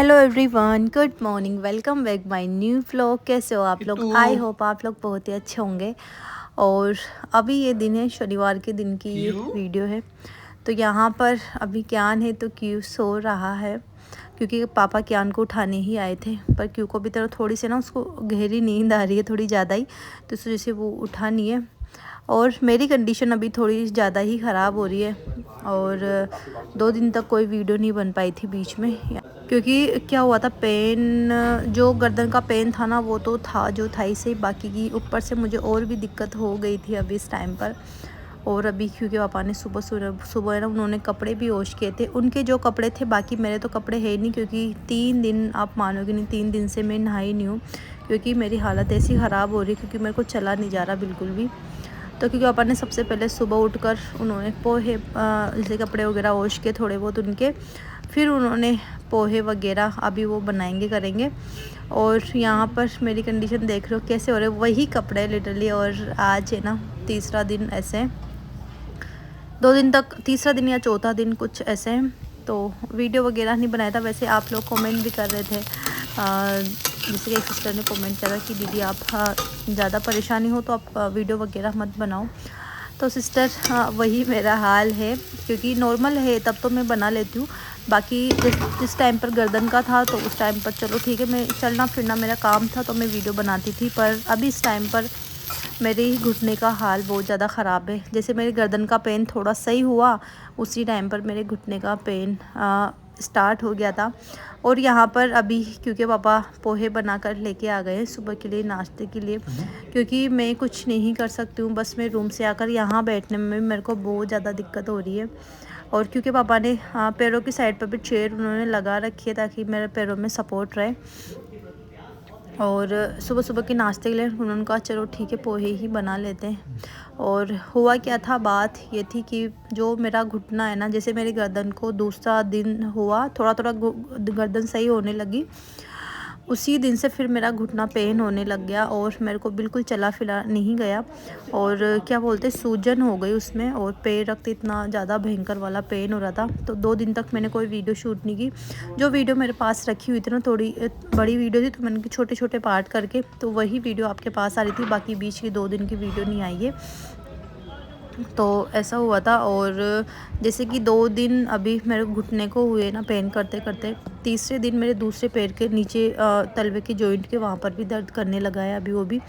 Hello everyone, good morning, welcome back my new vlog. कैसे हो आप लोग? आई होप आप लोग बहुत ही अच्छे होंगे। और अभी ये दिन है, शनिवार के दिन की ये वीडियो है। तो यहाँ पर अभी क्यान है तो क्यू सो रहा है, क्योंकि पापा क्यान को उठाने ही आए थे। पर क्यू को भी तरह थोड़ी सी ना उसको गहरी नींद आ रही है, थोड़ी ज़्यादा ही, तो इस वजह से वो उठा नहीं है। और मेरी कंडीशन अभी थोड़ी ज़्यादा ही ख़राब हो रही है, और 2 दिन तक कोई वीडियो नहीं बन पाई थी बीच में, क्योंकि क्या हुआ था, पेन, जो गर्दन का पेन था ना वो तो था, जो थाई से, बाकी की ऊपर से मुझे और भी दिक्कत हो गई थी अभी इस टाइम पर। और अभी क्योंकि पापा ने सुबह सुबह है ना, उन्होंने कपड़े भी वॉश किए थे, उनके जो कपड़े थे, बाकी मेरे तो कपड़े है नहीं, क्योंकि 3 दिन, आप मानोगे नहीं, 3 दिन से मैं नहाई नहीं हूँ, क्योंकि मेरी हालत ऐसी ख़राब हो रही है, क्योंकि मेरे को चला नहीं जा रहा बिल्कुल भी। तो क्योंकि पापा ने सबसे पहले सुबह उठकर उन्होंने पोहे, जैसे कपड़े वगैरह वॉश किए थोड़े बहुत उनके, फिर उन्होंने पोहे वगैरह अभी वो बनाएंगे, करेंगे। और यहाँ पर मेरी कंडीशन देख रहे हो कैसे हो रहे, वही कपड़े लिटरली। और आज है ना तीसरा दिन, ऐसे 2 दिन तक, तीसरा दिन या चौथा दिन कुछ ऐसे हैं। तो वीडियो वगैरह नहीं बनाया था। वैसे आप लोग कमेंट भी कर रहे थे, जैसे कि एक सिस्टर ने कमेंट करा कि दीदी आप ज़्यादा परेशानी हो तो आप वीडियो वगैरह मत बनाओ। तो सिस्टर, वही मेरा हाल है, क्योंकि नॉर्मल है तब तो मैं बना लेती हूँ। बाकी जिस टाइम पर गर्दन का था तो उस टाइम पर चलो ठीक है, मैं चलना फिरना मेरा काम था तो मैं वीडियो बनाती थी। पर अभी इस टाइम पर मेरे घुटने का हाल बहुत ज़्यादा ख़राब है। जैसे मेरे गर्दन का पेन थोड़ा सही हुआ, उसी टाइम पर मेरे घुटने का पेन स्टार्ट हो गया था। और यहाँ पर अभी क्योंकि पापा पोहे बनाकर लेके आ गए हैं सुबह के लिए, नाश्ते के लिए, क्योंकि मैं कुछ नहीं कर सकती हूँ, बस मैं रूम से आकर यहाँ बैठने में मेरे को बहुत ज़्यादा दिक्कत हो रही है। और क्योंकि पापा ने पैरों की साइड पर भी चेयर उन्होंने लगा रखी है, ताकि मेरे पैरों में सपोर्ट रहे। और सुबह सुबह के नाश्ते के लिए उन्होंने कहा चलो ठीक है, पोहे ही बना लेते हैं। और हुआ क्या था, बात ये थी कि जो मेरा घुटना है ना, जैसे मेरी गर्दन को दूसरा दिन हुआ, थोड़ा थोड़ा गर्दन सही होने लगी, उसी दिन से फिर मेरा घुटना पेन होने लग गया, और मेरे को बिल्कुल चला फिरा नहीं गया। और क्या बोलते, सूजन हो गई उसमें, और पैर रखते इतना ज़्यादा भयंकर वाला पेन हो रहा था। तो 2 दिन तक मैंने कोई वीडियो शूट नहीं की। जो वीडियो मेरे पास रखी हुई थी ना, थोड़ी बड़ी वीडियो थी, तो मैंने छोटे छोटे पार्ट करके तो वही वीडियो आपके पास आ रही थी। बाकी बीच की 2 दिन की वीडियो नहीं आई है। तो ऐसा हुआ था। और जैसे कि 2 दिन अभी मेरे घुटने को हुए ना पेन करते करते, तीसरे दिन मेरे दूसरे पैर के नीचे तलवे के जॉइंट के वहाँ पर भी दर्द करने लगा है अभी वो भी।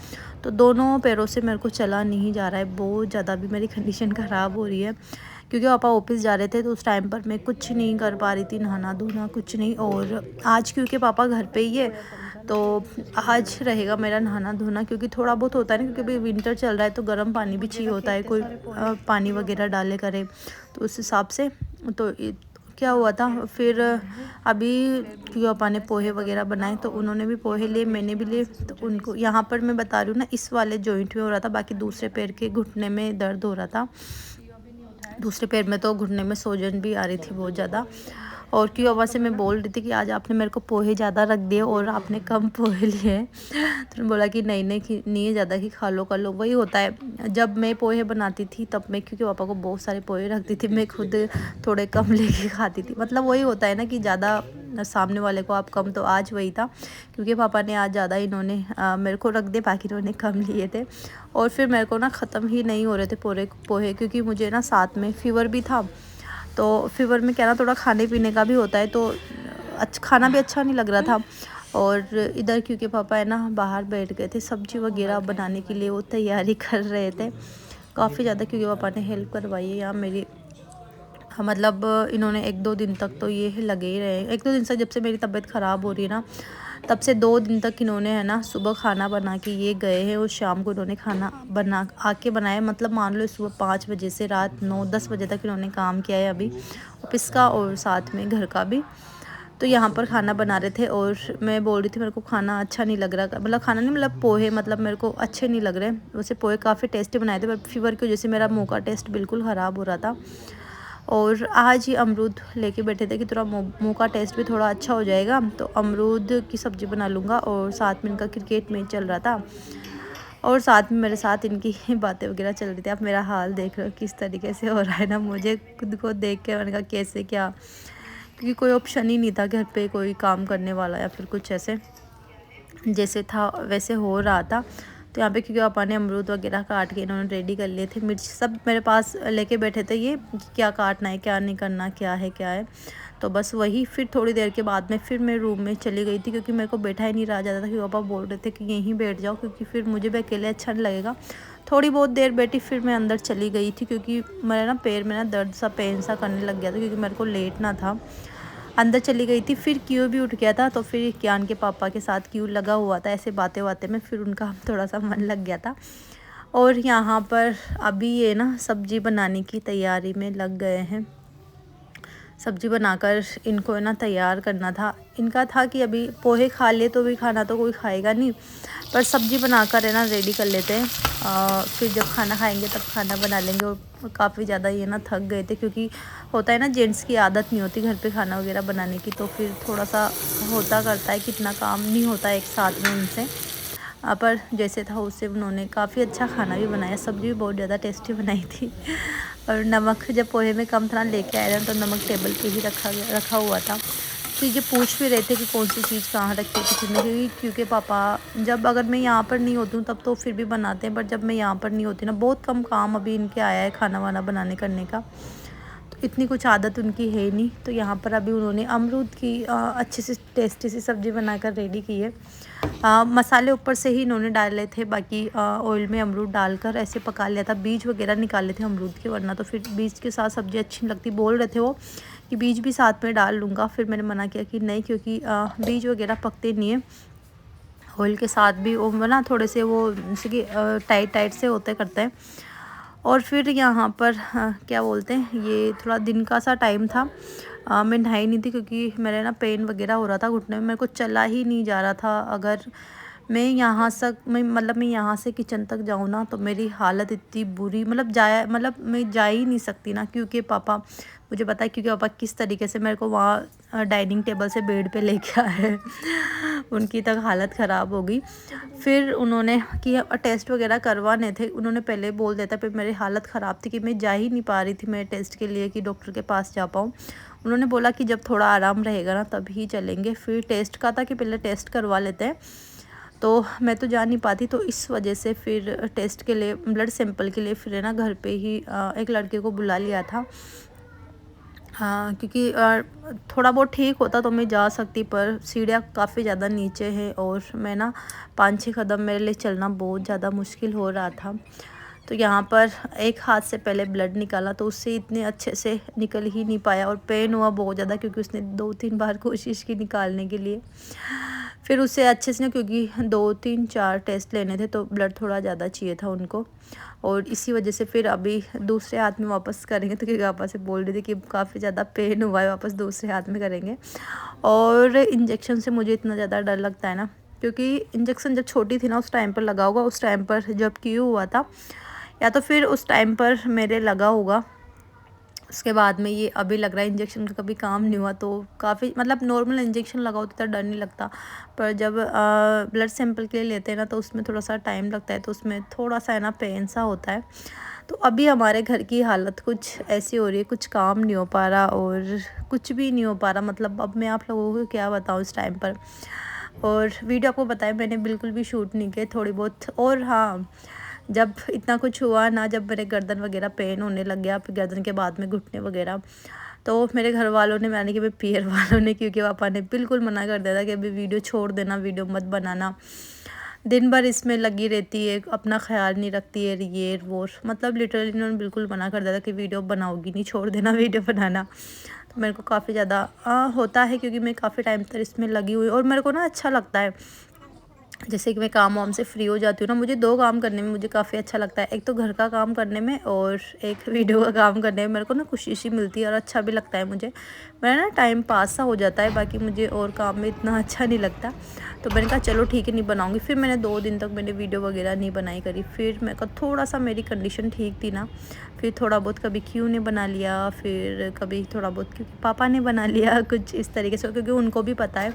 तो दोनों पैरों से मेरे को चला नहीं जा रहा है, बहुत ज़्यादा अभी मेरी कंडीशन ख़राब हो रही है। क्योंकि पापा ऑफिस जा रहे थे तो उस टाइम पर मैं कुछ नहीं कर पा रही थी, नहाना धोना कुछ नहीं। और आज क्योंकि पापा घर पे ही है, तो आज रहेगा मेरा नहाना धोना, क्योंकि थोड़ा बहुत होता है ना, क्योंकि अभी विंटर चल रहा है तो गर्म पानी भी चाहिए होता है, कोई पानी वगैरह डाले करे, तो उस हिसाब से। तो क्या हुआ था फिर, अभी क्योंकि पापा ने पोहे वगैरह बनाए तो उन्होंने भी पोहे लिए, मैंने भी लिए। तो उनको यहाँ पर मैं बता रही हूँ ना, इस वाले जॉइंट में हो रहा था, बाकी दूसरे पैर के घुटने में दर्द हो रहा था। दूसरे पैर में तो घुटने में सूजन भी आ रही थी बहुत ज़्यादा। और क्यों आवाज़ से मैं बोल रही थी कि आज आपने मेरे को पोहे ज़्यादा रख दिए और आपने कम पोहे लिए हैं। तो उन्होंने बोला कि नहीं नहीं नहीं है ज़्यादा, कि खा लो कर लो। वही होता है, जब मैं पोहे बनाती थी तब मैं, क्योंकि पापा को बहुत सारे पोहे रखती थी, मैं खुद थोड़े कम लेके खाती थी। मतलब वही होता है ना कि ज़्यादा सामने वाले को आप कम। तो आज वही था, क्योंकि पापा ने आज ज़्यादा इन्होंने मेरे को रख दे, बाकी इन्होंने कम लिए थे। और फिर मेरे को ना ख़त्म ही नहीं हो रहे थे पोहे, क्योंकि मुझे ना साथ में फ़ीवर भी था। तो फ़ीवर में क्या ना, थोड़ा खाने पीने का भी होता है, तो खाना भी अच्छा नहीं लग रहा था। और इधर क्योंकि पापा है ना बाहर बैठ गए थे, सब्जी वगैरह बनाने के लिए वो तैयारी कर रहे थे काफ़ी ज़्यादा, क्योंकि पापा ने हेल्प करवाई है यहाँ मेरी। मतलब इन्होंने 1-2 दिन तक तो ये लगे ही रहे, 1-2 दिन से, जब से मेरी तबीयत ख़राब हो रही है ना, तब से 2 दिन तक इन्होंने है ना सुबह खाना बना के ये गए हैं, और शाम को इन्होंने खाना बना आके बनाया। मतलब मान लो सुबह 5 बजे से रात 9-10 बजे तक इन्होंने काम किया है अभी ऑफिस का, और साथ में घर का भी। तो यहाँ पर खाना बना रहे थे, और मैं बोल रही थी मेरे को खाना अच्छा नहीं लग रहा, मतलब खाना नहीं, मतलब पोहे, मतलब मेरे को अच्छे नहीं लग रहे। वैसे पोहे काफ़ी टेस्टी बनाए थे, पर फीवर की वजह से मेरा मुँह का टेस्ट बिल्कुल ख़राब हो रहा था। और आज ही अमरूद लेके बैठे थे कि थोड़ा मुँह का टेस्ट भी थोड़ा अच्छा हो जाएगा, तो अमरूद की सब्ज़ी बना लूँगा। और साथ में इनका क्रिकेट मैच चल रहा था, और साथ में मेरे साथ इनकी बातें वगैरह चल रही थी। आप मेरा हाल देख रहे हो किस तरीके से हो रहा है ना, मुझे खुद को देख के मैंने कहा कैसे क्या, क्योंकि कोई ऑप्शन ही नहीं था घर पे कोई काम करने वाला या फिर कुछ ऐसे, जैसे था वैसे हो रहा था। तो यहाँ पे क्योंकि पापा ने अमरूद वगैरह काट के इन्होंने रेडी कर लिए थे, मिर्च सब मेरे पास लेके बैठे थे ये कि क्या काटना है क्या नहीं करना, क्या है। तो बस वही फिर थोड़ी देर के बाद में फिर मैं रूम में चली गई थी, क्योंकि मेरे को बैठा ही नहीं रहा जाता था, क्योंकि पापा बोल रहे थे कि यहीं बैठ जाओ, क्योंकि फिर मुझे भी अकेले अच्छा नहीं लगेगा। थोड़ी बहुत देर बैठी फिर मैं अंदर चली गई थी, क्योंकि मेरे ना पैर में ना दर्द सा पेन सा करने लग गया था, क्योंकि मेरे को लेटना था। अंदर चली गई थी, फिर क्यू भी उठ गया था, तो फिर कियान के पापा के साथ क्यू लगा हुआ था, ऐसे बातें बातें में फिर उनका थोड़ा सा मन लग गया था। और यहाँ पर अभी ये ना सब्ज़ी बनाने की तैयारी में लग गए हैं। सब्ज़ी बनाकर इनको है ना तैयार करना था। इनका था कि अभी पोहे खा ले तो भी खाना तो कोई खाएगा नहीं, पर सब्ज़ी बनाकर है ना रेडी कर लेते हैं, फिर जब खाना खाएंगे तब खाना बना लेंगे। और काफ़ी ज़्यादा ये ना थक गए थे, क्योंकि होता है ना जेंट्स की आदत नहीं होती घर पे खाना वगैरह बनाने की, तो फिर थोड़ा सा होता करता है, कितना काम नहीं होता एक साथ में उनसे। पर जैसे था उससे उन्होंने काफ़ी अच्छा खाना भी बनाया, सब्ज़ी भी बहुत ज़्यादा टेस्टी बनाई थी। और नमक जब पोहे में कम था लेके आए थे, तो नमक टेबल पे ही रखा हुआ था। तो ये पूछ भी रहे थे कि कौन सी चीज़ कहाँ रखी है किचन में, क्योंकि पापा जब अगर मैं यहाँ पर नहीं होती हूँ तब तो फिर भी बनाते हैं, बट जब मैं यहाँ पर नहीं होती ना, बहुत कम काम अभी इनके आया है खाना वाना बनाने करने का, तो इतनी कुछ आदत उनकी है नहीं। तो यहाँ पर अभी उन्होंने अमरूद की अच्छी सी टेस्टी सी सब्ज़ी बनाकर रेडी की है। मसाले ऊपर से ही इन्होंने डाले थे, बाकी ऑयल में अमरूद डालकर ऐसे पका लिया था। बीज वगैरह निकाले थे अमरूद के, वरना तो फिर बीज के साथ सब्ज़ी अच्छी नहीं लगती। बोल रहे थे वो कि बीज भी साथ में डाल लूँगा, फिर मैंने मना किया कि नहीं, क्योंकि बीज वगैरह पकते नहीं है ऑयल के साथ भी, वो ना थोड़े से वो जैसे कि टाइट से होते करते हैं। और फिर यहाँ पर क्या बोलते हैं, ये थोड़ा दिन का सा टाइम था, मैं नहाई नहीं थी, क्योंकि मेरे ना पेन वगैरह हो रहा था घुटने में, मेरे को चला ही नहीं जा रहा था। अगर मैं यहाँ से किचन तक जाऊँ ना, तो मेरी हालत इतनी बुरी, मैं जा ही नहीं सकती ना, क्योंकि पापा, मुझे पता है क्योंकि पापा किस तरीके से मेरे को वहाँ डाइनिंग टेबल से बेड पे लेके आए। उनकी तक हालत ख़राब हो गई। फिर उन्होंने कि टेस्ट वगैरह करवाने थे, उन्होंने पहले बोल दिया था, फिर मेरी हालत ख़राब थी कि मैं जा ही नहीं पा रही थी मैं टेस्ट के लिए कि डॉक्टर के पास जा पाऊँ। उन्होंने बोला कि जब थोड़ा आराम रहेगा ना तभी चलेंगे। फिर टेस्ट का था कि पहले टेस्ट करवा लेते हैं, तो मैं तो जा नहीं पाती, तो इस वजह से फिर टेस्ट के लिए, ब्लड सैंपल के लिए फिर है ना घर पे ही एक लड़के को बुला लिया था। हाँ, क्योंकि थोड़ा बहुत ठीक होता तो मैं जा सकती, पर सीढ़ियाँ काफ़ी ज़्यादा नीचे है, और मैं ना 5-6 कदम मेरे लिए चलना बहुत ज़्यादा मुश्किल हो रहा था। तो यहाँ पर एक हाथ से पहले ब्लड निकाला, तो उससे इतने अच्छे से निकल ही नहीं पाया, और पेन हुआ बहुत ज़्यादा, क्योंकि उसने 2-3 बार कोशिश की निकालने के लिए। फिर उससे अच्छे से ना, क्योंकि 2-3-4 टेस्ट लेने थे, तो ब्लड थोड़ा ज़्यादा चाहिए था उनको, और इसी वजह से फिर अभी दूसरे हाथ में वापस करेंगे। तो क्योंकि पापा से बोल रही थी कि काफ़ी ज़्यादा पेन हुआ है, वापस दूसरे हाथ में करेंगे। और इंजेक्शन से मुझे इतना ज़्यादा डर लगता है ना, क्योंकि इंजेक्शन जब छोटी थी ना उस टाइम पर लगा होगा, उस टाइम पर जब क्यू हुआ था, या तो फिर उस टाइम पर मेरे लगा होगा। उसके बाद में ये अभी लग रहा है, इंजेक्शन का कभी काम नहीं हुआ, तो काफ़ी नॉर्मल इंजेक्शन लगाओ तो डर नहीं लगता, पर जब ब्लड सैंपल के लिए लेते हैं ना, तो उसमें थोड़ा सा टाइम लगता है, तो उसमें थोड़ा सा है ना पेन सा होता है। तो अभी हमारे घर की हालत कुछ ऐसी हो रही है, कुछ काम नहीं हो पा रहा और कुछ भी नहीं हो पा रहा। अब मैं आप लोगों को क्या बताऊँ इस टाइम पर। और वीडियो आपको बताया मैंने बिल्कुल भी शूट नहीं किए, थोड़ी बहुत। और हाँ, जब इतना कुछ हुआ ना, जब मेरे गर्दन वगैरह पेन होने लग गया, फिर गर्दन के बाद में घुटने वगैरह, तो मेरे घर वालों ने, यानी कि मेरे पियर वालों ने, क्योंकि पापा ने बिल्कुल मना कर दिया था कि अभी वीडियो छोड़ देना, वीडियो मत बनाना, दिन भर इसमें लगी रहती है, अपना ख्याल नहीं रखती है, ये वो, लिटरली इन्होंने बिल्कुल मना कर दिया था कि वीडियो बनाओगी नहीं, छोड़ देना वीडियो बनाना। तो मेरे को काफ़ी ज़्यादा होता है, क्योंकि मैं काफ़ी टाइम तक इसमें लगी हुई, और मेरे को ना अच्छा लगता है, जैसे कि मैं काम वाम से फ्री हो जाती हूँ ना, मुझे 2 काम करने में मुझे काफ़ी अच्छा लगता है। एक तो घर का काम करने में, और एक वीडियो का काम करने में मेरे को ना खुशी सी मिलती है, और अच्छा भी लगता है मुझे। मेरा ना टाइम पास सा हो जाता है, बाकी मुझे और काम में इतना अच्छा नहीं लगता। तो मैंने कहा चलो ठीक है नहीं बनाऊँगी। फिर मैंने 2 दिन तक मैंने वीडियो वगैरह नहीं बनाई करी। फिर मैं कहा थोड़ा सा मेरी कंडीशन ठीक थी ना, फिर थोड़ा बहुत कभी क्यों ने बना लिया, फिर कभी थोड़ा बहुत क्योंकि पापा ने बना लिया, कुछ इस तरीके से, क्योंकि उनको भी पता है,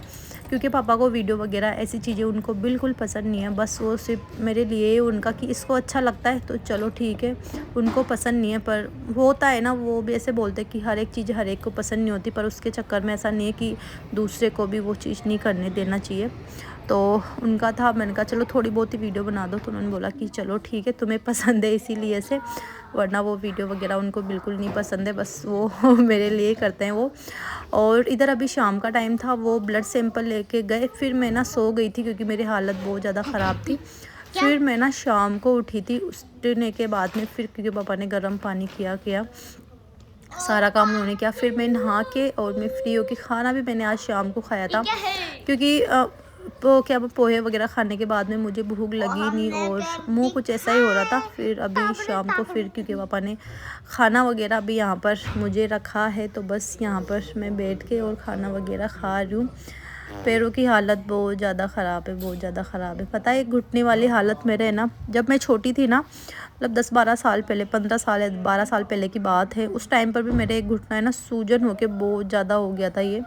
क्योंकि पापा को वीडियो वगैरह ऐसी चीज़ें उनको बिल्कुल पसंद नहीं है। बस वो सिर्फ मेरे लिए उनका कि इसको अच्छा लगता है तो चलो ठीक है, उनको पसंद नहीं है। पर होता है ना, वो भी ऐसे बोलते हैं कि हर एक चीज़ हर एक को पसंद नहीं होती, पर उसके चक्कर में ऐसा नहीं है कि दूसरे को भी वो चीज़ नहीं करने देना चाहिए। तो उनका था, मैंने कहा चलो थोड़ी बहुत ही वीडियो बना दो, तो उन्होंने बोला कि चलो ठीक है तुम्हें पसंद है इसीलिए से, वरना वो वीडियो वगैरह उनको बिल्कुल नहीं पसंद है, बस वो मेरे लिए करते हैं वो। और इधर अभी शाम का टाइम था, वो ब्लड सैंपल लेके गए। फिर मैं ना सो गई थी क्योंकि मेरी हालत बहुत ज़्यादा ख़राब थी। फिर मैं ना शाम को उठी थी, उठने के बाद में फिर क्योंकि पापा ने गर्म पानी किया सारा काम उन्होंने किया। फिर मैं नहा के और मैं फ्री होके, खाना भी मैंने आज शाम को खाया था क्योंकि पोहे वगैरह खाने के बाद में मुझे भूख लगी नहीं और मुंह कुछ ऐसा ही हो रहा था। फिर अभी शाम को फिर क्योंकि पापा ने खाना वगैरह अभी यहाँ पर मुझे रखा है, तो बस यहाँ पर मैं बैठ के और खाना वगैरह खा रही हूँ। पैरों की हालत बहुत ज़्यादा ख़राब है, बहुत ज़्यादा ख़राब है। पता है घुटने वाली हालत मेरे है ना, जब मैं छोटी थी ना, मतलब 10-12 साल पहले, 15 साल या 12 साल पहले की बात है, उस टाइम पर भी मेरे एक घुटना है ना सूजन होके बहुत ज़्यादा हो गया था ये।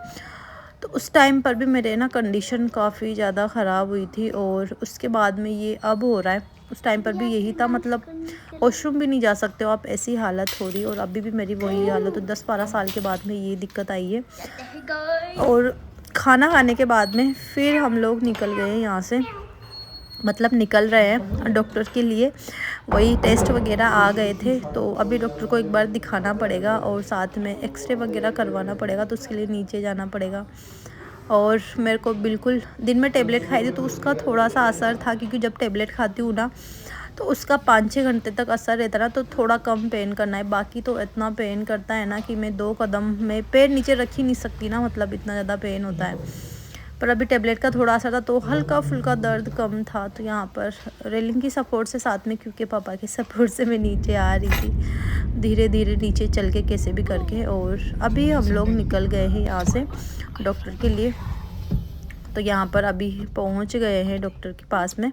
तो उस टाइम पर भी मेरे ना कंडीशन काफ़ी ज़्यादा ख़राब हुई थी और उसके बाद में ये अब हो रहा है। उस टाइम पर भी यही था, मतलब वॉशरूम भी नहीं जा सकते हो आप, ऐसी हालत हो रही। और अभी भी मेरी वही हालत, तो 10-12 साल के बाद में ये दिक्कत आई है। और खाना खाने के बाद में फिर हम लोग निकल गए यहाँ से, मतलब निकल रहे हैं डॉक्टर के लिए, वही टेस्ट वगैरह आ गए थे। तो अभी डॉक्टर को एक बार दिखाना पड़ेगा और साथ में एक्सरे वगैरह करवाना पड़ेगा, तो उसके लिए नीचे जाना पड़ेगा। और मेरे को बिल्कुल दिन में टेबलेट खाई थी तो उसका थोड़ा सा असर था, क्योंकि जब टेबलेट खाती हूँ ना तो उसका 5-6 घंटे तक असर रहता ना, तो थोड़ा कम पेन करना है। बाकी तो इतना पेन करता है ना कि मैं 2 कदम में पैर नीचे रख ही नहीं सकती ना, मतलब इतना ज़्यादा पेन होता है। पर अभी टेबलेट का थोड़ा असर था तो हल्का फुल्का दर्द कम था। तो यहाँ पर रेलिंग की सपोर्ट से, साथ में क्योंकि पापा के सपोर्ट से मैं नीचे आ रही थी, धीरे धीरे नीचे चल के कैसे भी करके। और अभी हम लोग निकल गए हैं यहाँ से डॉक्टर के लिए। तो यहाँ पर अभी पहुँच गए हैं डॉक्टर के पास में,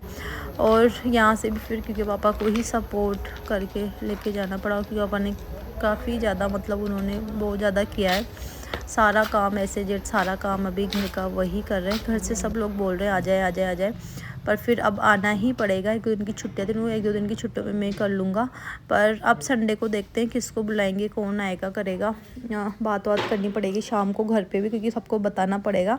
और यहाँ से भी फिर क्योंकि पापा को ही सपोर्ट करके लेके जाना पड़ा, क्योंकि पापा ने काफ़ी ज़्यादा, मतलब उन्होंने बहुत ज़्यादा किया है सारा काम, ऐसे जेट सारा काम अभी घर का वही कर रहे हैं। घर से सब लोग बोल रहे हैं आ जाए आ जाए आ जाए, पर फिर अब आना ही पड़ेगा। 1-2 दिन की छुट्टियाँ थी, वो 1-2 दिन की छुट्टियों में मैं कर लूँगा। पर अब संडे को देखते हैं किसको बुलाएंगे, कौन आएगा करेगा, बात करनी पड़ेगी शाम को घर पे भी, क्योंकि सबको बताना पड़ेगा।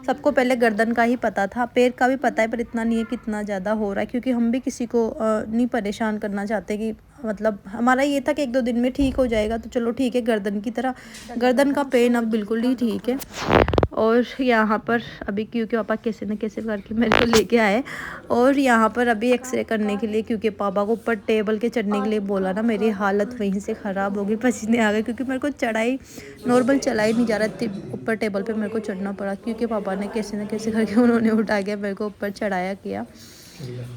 सबको पहले गर्दन का ही पता था, पैर का भी पता है, पर इतना नहीं है कितना ज़्यादा हो रहा है, क्योंकि हम भी किसी को नहीं परेशान करना चाहते। कि मतलब हमारा ये था कि 1-2 दिन में ठीक हो जाएगा, तो चलो ठीक है। गर्दन की तरह गर्दन का पेन अब बिल्कुल ही ठीक है। और यहाँ पर अभी क्योंकि पापा कैसे न कैसे करके मेरे को लेके आए, और यहाँ पर अभी एक्सरे करने के लिए, क्योंकि पापा को ऊपर टेबल के चढ़ने के लिए बोला ना, मेरी हालत वहीं से ख़राब हो गई, पसीने आ गए, क्योंकि मेरे को चढ़ाई नॉर्मल चलाई नहीं जा रहा थी, ऊपर टेबल पे मेरे को चढ़ना पड़ा, क्योंकि पापा ने कैसे न कैसे करके उन्होंने उठा के मेरे को ऊपर चढ़ाया किया।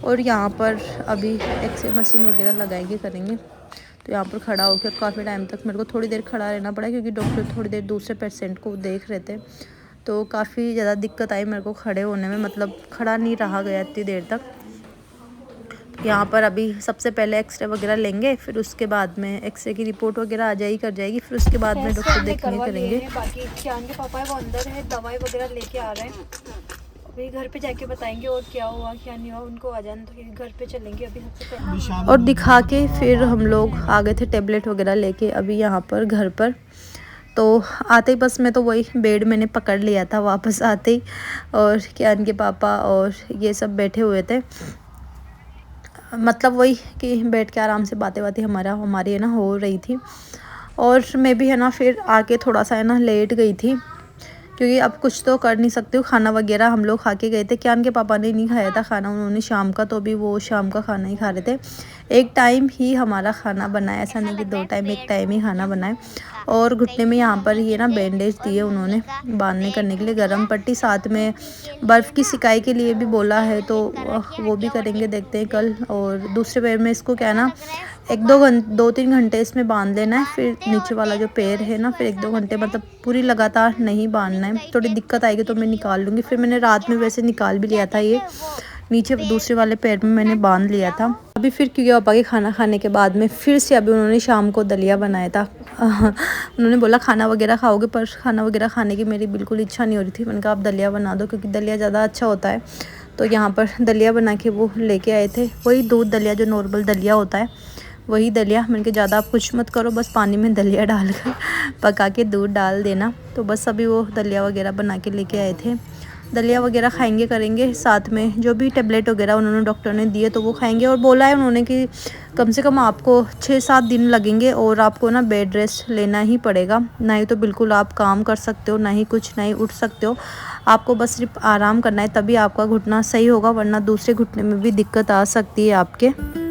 और यहाँ पर अभी एक्सरे मशीन वगैरह लगाएंगे करेंगे। तो यहाँ पर खड़ा होकर काफ़ी टाइम तक मेरे को थोड़ी देर खड़ा रहना पड़ा, क्योंकि डॉक्टर थोड़ी देर दूसरे पेशेंट को देख रहे थे, तो काफ़ी ज़्यादा दिक्कत आई मेरे को खड़े होने में, मतलब खड़ा नहीं रहा गया इतनी देर तक। यहाँ पर अभी सबसे पहले एक्सरे वगैरह लेंगे, फिर उसके बाद में एक्सरे की रिपोर्ट वगैरह आ जाएगी कर जाएगी, फिर उसके बाद में डॉक्टर देखने करेंगे। बाकी क्या पापा है वो अंदर है, दवाई वगैरह लेके आ रहे हैं, अभी घर पे जाके बताएंगे और क्या हुआ क्या नहीं हुआ, उनको आ जाने तो फिर घर पे चलेंगे अभी सबसे पहले। और दिखा के फिर हम लोग आ गए थे टेबलेट वगैरह लेके अभी यहाँ पर घर पर। तो आते ही बस मैं तो वही बेड मैंने पकड़ लिया था वापस आते ही, और कियान के पापा और ये सब बैठे हुए थे, मतलब वही कि बैठ के आराम से बातें हमारी है ना हो रही थी। और मैं भी है ना फिर आके थोड़ा सा है ना लेट गई थी, क्योंकि अब कुछ तो कर नहीं सकती हूँ। खाना वगैरह हम लोग खा के गए थे, कियान के पापा ने नहीं खाया था खाना, उन्होंने शाम का, तो अभी वो शाम का खाना ही खा रहे थे। एक टाइम ही हमारा खाना बनाया, ऐसा नहीं कि 2 टाइम, एक टाइम ही खाना बनाए। और घुटने में यहाँ पर ये ना बैंडेज दिए उन्होंने बांधने करने के लिए, गर्म पट्टी, साथ में बर्फ़ की सिकाई के लिए भी बोला है, तो वो भी करेंगे, देखते हैं कल। और दूसरे पैर में इसको क्या ना दो तीन घंटे इसमें बांध लेना है। फिर नीचे वाला जो पैर है ना, फिर 1-2 घंटे मतलब पूरी लगातार नहीं बांधना है। थोड़ी दिक्कत आएगी तो मैं निकाल लूँगी। फिर मैंने रात में वैसे निकाल भी लिया था, ये नीचे दूसरे वाले पैर में मैंने बांध लिया था। अभी फिर क्योंकि पापा के खाना खाने के बाद में फिर से अभी उन्होंने शाम को दलिया बनाया था। उन्होंने बोला खाना वगैरह खाओगे, पर खाना वगैरह खाने की मेरी बिल्कुल इच्छा नहीं हो रही थी। मैंने कहा आप दलिया बना दो, क्योंकि दलिया ज़्यादा अच्छा होता है। तो यहाँ पर दलिया बना के वो लेके आए थे, वही दूध दलिया जो नॉर्मल दलिया होता है वही दलिया। मैंने कहा ज़्यादा आप कुछ मत करो, बस पानी में दलिया डालकर पका के दूध डाल देना। तो बस अभी वो दलिया वगैरह बना के लेके आए थे। दलिया वगैरह खाएंगे करेंगे, साथ में जो भी टेबलेट वगैरह उन्होंने डॉक्टर ने दिए तो वो खाएंगे। और बोला है उन्होंने कि कम से कम आपको 6-7 दिन लगेंगे और आपको ना बेड रेस्ट लेना ही पड़ेगा, ना ही तो बिल्कुल आप काम कर सकते हो, ना ही कुछ नहीं उठ सकते हो। आपको बस सिर्फ आराम करना है, तभी आपका घुटना सही होगा, वरना दूसरे घुटने में भी दिक्कत आ सकती है आपके।